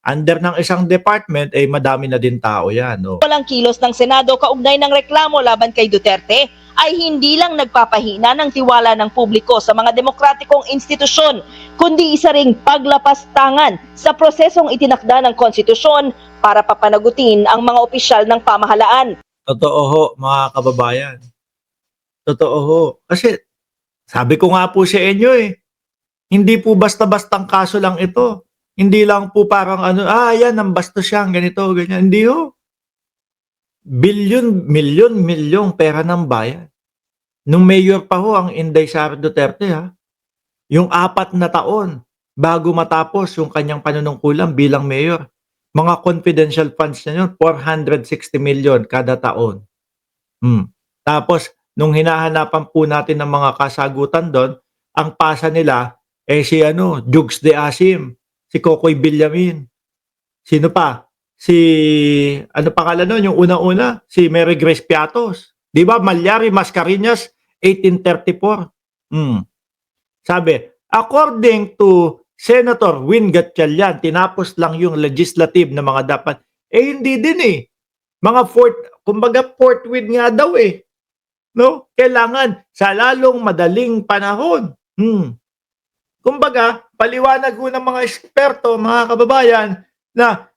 under ng isang department, eh madami na din tao yan. No? Walang kilos ng Senado kaugnay ng reklamo laban kay Duterte ay hindi lang nagpapahina ng tiwala ng publiko sa mga demokratikong institusyon, kundi isa ring paglapastangan sa prosesong itinakda ng konstitusyon para papanagutin ang mga opisyal ng pamahalaan. Totoo ho, mga kababayan. Totoo ho. Kasi sabi ko nga po sa inyo hindi po basta-bastang kaso lang ito. Hindi lang po parang yan, nambastos siya, ganito, ganyan. Hindi ho. Bilyon, milyon, milyong pera ng bayan. Nung mayor pa ho ang Inday Sara Duterte yung 4 na taon bago matapos yung kanyang panunungkulan bilang mayor, mga confidential funds na yun, 460 million kada taon. Tapos, nung hinahanapan po natin ng mga kasagutan doon, ang pasa nila, si Jugs de Asim, si Kokoy Villamin. Sino pa? Si, pangalan nun? Yung una-una, si Mary Grace Piatos. Di ba? Malyari Mascareñas, 1834. Sabi, according to Senator Win Gatchalian, tinapos lang yung legislative na mga dapat. Hindi din Mga fourth win nga daw No? Kailangan sa lalong madaling panahon. Kumbaga, paliwanag ko ng mga eksperto, mga kababayan, na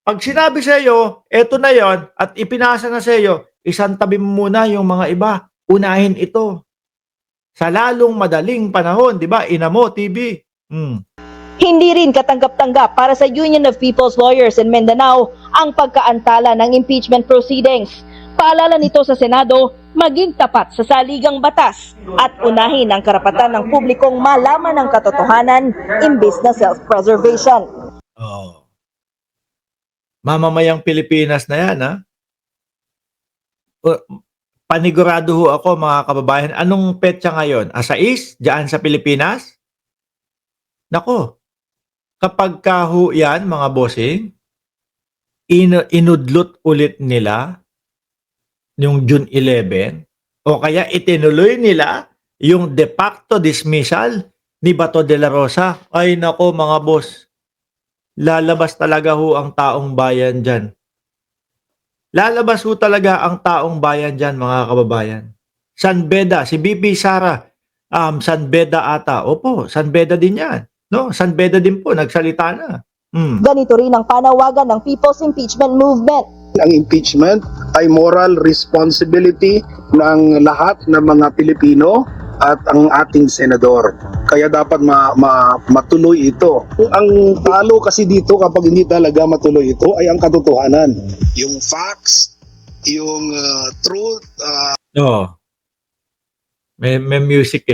pag sinabi sa iyo, eto na yon at ipinasa na sa iyo, isantabi mo muna yung mga iba. Unahin ito. Sa lalong madaling panahon, di ba? Inamo TV. Hindi rin katanggap-tanggap para sa Union of People's Lawyers in Mindanao ang pagkaantala ng impeachment proceedings. Paalala nito sa Senado, maging tapat sa saligang batas at unahin ang karapatan ng publikong malaman ang katotohanan imbis na self-preservation. Mamamayang Pilipinas na yan, Panigurado ho ako, mga kababayan. Anong petsa ngayon? 6 diyan sa Pilipinas? Nako, kapag kaho yan, mga bossing, inudlot ulit nila yung June 11 o kaya itinuloy nila yung de facto dismissal ni Bato de la Rosa. Ay nako, mga boss, lalabas talaga ho ang taong bayan dyan. Lalabas ho talaga ang taong bayan dyan, mga kababayan. San Beda, si BP Sara, San Beda ata. Opo, San Beda din yan. No? San Beda din po, nagsalita na. Ganito rin ang panawagan ng People's Impeachment Movement. Ang impeachment ay moral responsibility ng lahat ng mga Pilipino at ang ating senador. Kaya dapat matuloy ito. Ang talo kasi dito kapag hindi talaga matuloy ito ay ang katotohanan. Yung facts, yung truth. May music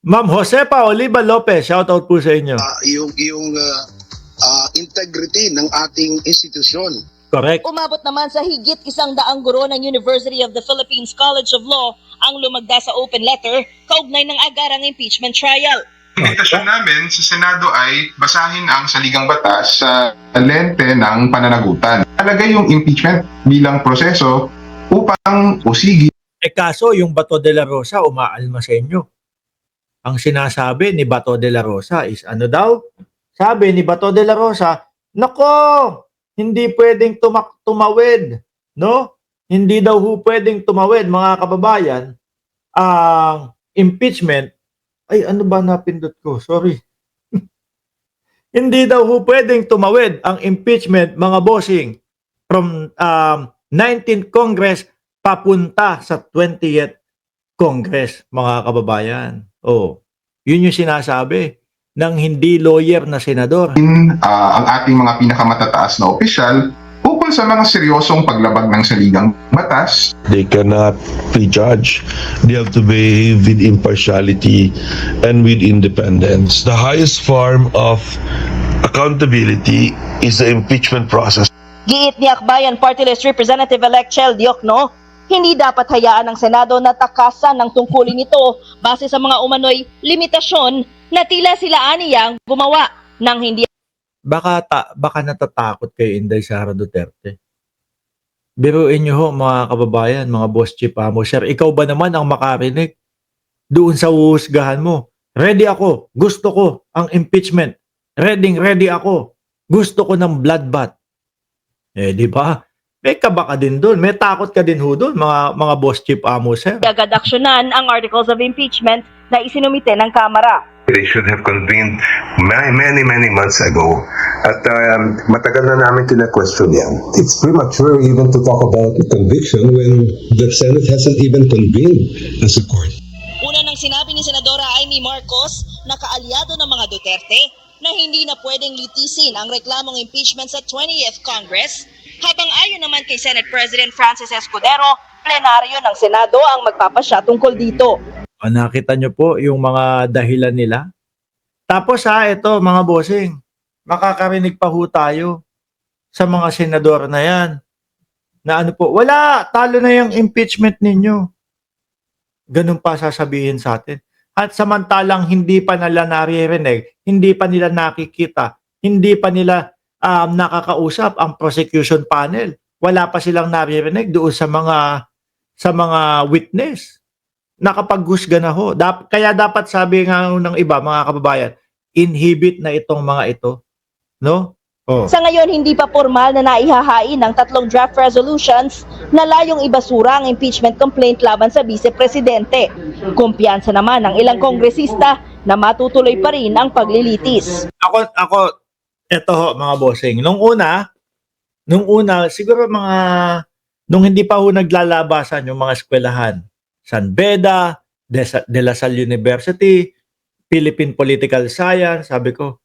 Ma'am Josepa Oliva Lopez, shout out po sa inyo. Yung integrity ng ating institusyon. Correct. Umabot naman sa higit 100 guro ng University of the Philippines College of Law ang lumagda sa open letter kaugnay ng agarang impeachment trial. Imbitasyon namin sa Senado ay basahin ang saligang batas sa lente ng pananagutan. Talaga yung impeachment bilang proseso upang usigi. Kaso yung Bato de la Rosa umaalma sa inyo. Ang sinasabi ni Bato de la Rosa is daw? Sabi ni Bato de la Rosa, nako, hindi pwedeng tumawid, no? Hindi daw pwedeng tumawid, mga kababayan, ang impeachment. Ay, ano ba napindot ko? Sorry. Hindi daw pwedeng tumawid ang impeachment, mga bossing, from 19th Congress papunta sa 20th Congress, mga kababayan. Yun yung sinasabi ng hindi lawyer na senador. Ang ating mga pinakamatataas na opisyal ukol sa mga seryosong paglabag ng saligang batas. They cannot prejudge. They have to behave with impartiality and with independence. The highest form of accountability is the impeachment process. Giit ni Akbayan Party List Representative-elect Chel Diokno, hindi dapat hayaan ng Senado na takasan ng tungkulin nito base sa mga umano'y limitasyon na tila sila aniyang gumawa ng hindi. Baka natatakot kay Inday Sara Duterte. Biruin nyo ho, mga kababayan, mga boss chief sir, ikaw ba naman ang makarinig doon sa uhusgahan mo? Ready ako, gusto ko ang impeachment. Ready ako. Gusto ko ng bloodbath. Di ba? May kaba ka din doon. May takot ka din ho doon, mga boss chief amo, sir. Agad aksyonan ang articles of impeachment na isinumite ng Kamara. They should have convened many months ago. At matagal na namin kina-question yan. It's premature even to talk about a conviction when the Senate hasn't even convened as a court. Una nang sinabi ni Senadora Amy Marcos na kaalyado ng mga Duterte na hindi na pwedeng litisin ang reklamong impeachment sa 20th Congress, habang ayon naman kay Senate President Francis Escudero, plenaryo ng Senado ang magpapasya tungkol dito. Nakita nyo po yung mga dahilan nila. Tapos ito mga bossing, makakarinig pa ho tayo sa mga senador na yan. Na ano po, wala, talo na yung impeachment ninyo. Ganun pa sasabihin sa atin. At samantalang hindi pa nila naririnig, hindi pa nila nakikita, hindi pa nila nakakausap ang prosecution panel. Wala pa silang naririnig doon sa mga witness. Nakapaghusga na ho. Kaya dapat sabi nga ng iba, mga kababayan, inhibit na itong mga ito. No? Oh. Sa ngayon, hindi pa formal na naihahain ng 3 draft resolutions na layong ibasura ang impeachment complaint laban sa vice-presidente. Kumpiyansa naman ng ilang kongresista na matutuloy pa rin ang paglilitis. Ako, eto ho, mga bossing. Nung una, siguro nung hindi pa ho naglalabasan yung mga eskwelahan, San Beda, De La Salle University, Philippine Political Science, sabi ko,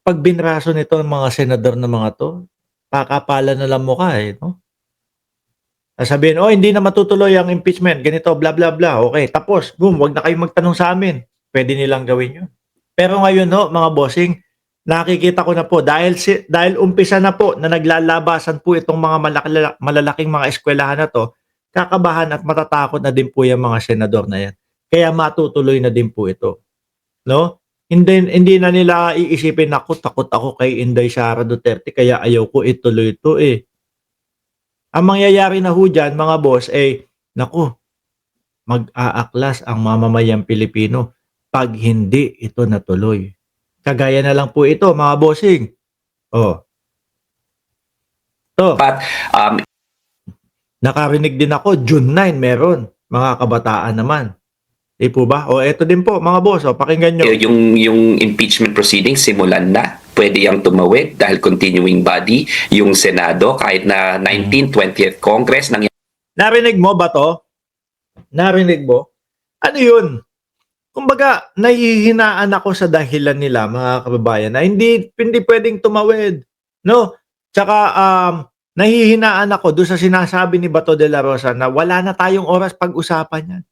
pag binraso nito ng mga senador na mga to, kakapala na lang mukha no? Sabihin, hindi na matutuloy ang impeachment, ganito, bla bla bla, okay, tapos, boom, wag na kayong magtanong sa amin, pwede nilang gawin yun. Pero ngayon mga bossing, nakikita ko na po, dahil umpisa na po na naglalabasan po itong mga malalaking mga eskwelahan na to, kakabahan at matatakot na din po yung mga senador na yan. Kaya matutuloy na din po ito. No? Hindi na nila iisipin, takot ako kay Inday Sara Duterte, kaya ayaw ko ituloy ito Ang mangyayari na ho dyan, mga boss, mag-aaklas ang mamamayang Pilipino pag hindi ito natuloy. Kagaya na lang po ito, mga bossing. Nakarinig din ako, June 9 meron, mga kabataan naman. Di po ba? Eto din po, mga boss, pakinggan nyo. Yung impeachment proceedings simulan na. Pwede yang tumawid dahil continuing body yung Senado kahit na 19th, 20th Congress. Narinig mo ba to? Narinig mo? Ano yun? Kumbaga, nahihinaan ako sa dahilan nila, mga kababayan, na hindi pwedeng tumawid. No? Tsaka, nahihinaan ako doon sa sinasabi ni Bato de la Rosa na wala na tayong oras pag-usapan yan.